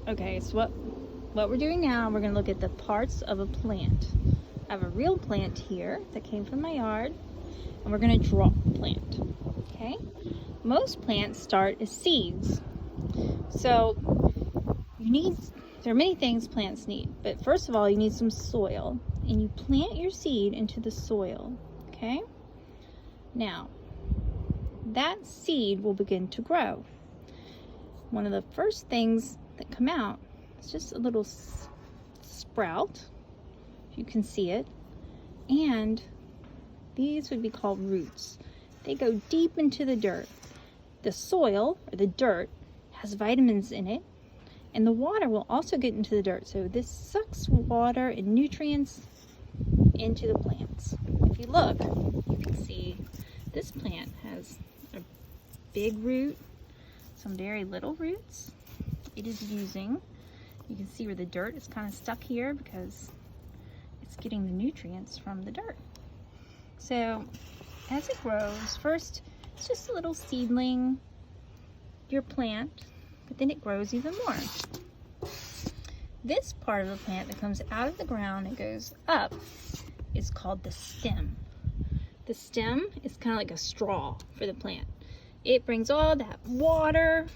Okay, so what we're doing now, we're going to look at the parts of a plant. I have a real plant here that came from my yard, and we're going to draw the plant. Okay? Most plants start as seeds. So there are many things plants need, but first of all, you need some soil, and you plant your seed into the soil. Okay? Now, that seed will begin to grow. One of the first things that come out is just a little sprout, if you can see it, and these would be called roots. They go deep into the dirt. The soil, or the dirt, has vitamins in it, and the water will also get into the dirt. So this sucks water and nutrients into the plants. If you look, you can see this plant has a big root, some very little roots. It is using, you can see where the dirt is kind of stuck here because it's getting the nutrients from the dirt. So as it grows, first it's just a little seedling, your plant, but then it grows even more. This part of the plant that comes out of the ground and goes up is called the stem. The stem is kind of like a straw for the plant. It brings all that water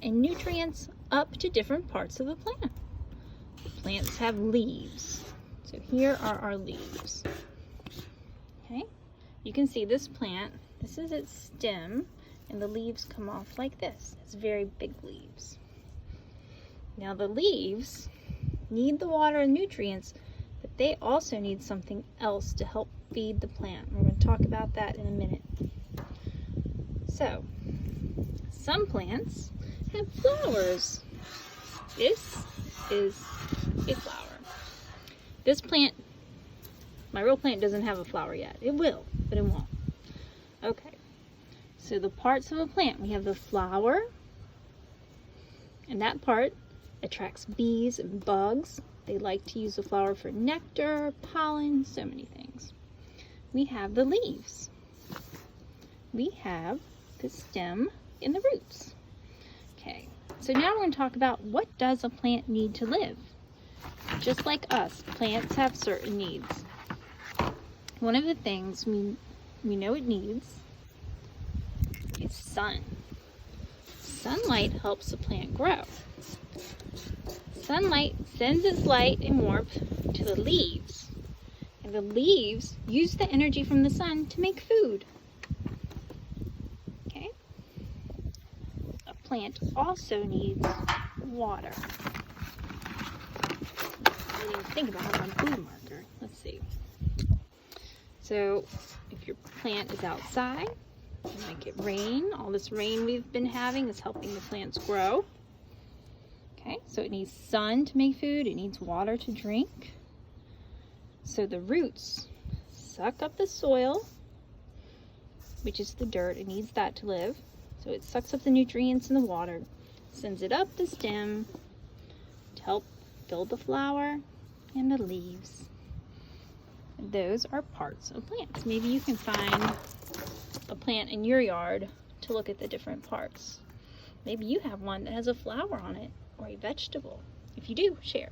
and nutrients up to different parts of the plant. Plants have leaves. So here are our leaves. Okay, you can see this plant, this is its stem, and the leaves come off like this. It's very big leaves. Now the leaves need the water and nutrients, but they also need something else to help feed the plant. We're going to talk about that in a minute. So, some plants have flowers. This is a flower. This plant, my real plant, doesn't have a flower yet. It will, but it won't. Okay, so the parts of a plant, we have the flower, and that part attracts bees and bugs. They like to use the flower for nectar, pollen, so many things. We have the leaves. We have the stem and the roots. Okay, so now we're going to talk about what does a plant need to live. Just like us, plants have certain needs. One of the things we know it needs is sun. Sunlight helps the plant grow. Sunlight sends its light and warmth to the leaves, and the leaves use the energy from the sun to make food. Okay? A plant also needs water. I didn't even think about it on food marker. Let's see. So if your plant is outside, you might get rain. All this rain we've been having is helping the plants grow. Okay, so it needs sun to make food, it needs water to drink. So the roots suck up the soil, which is the dirt, it needs that to live. So it sucks up the nutrients in the water, sends it up the stem to help fill the flower and the leaves. Those are parts of plants. Maybe you can find a plant in your yard to look at the different parts. Maybe you have one that has a flower on it or a vegetable. If you do, share.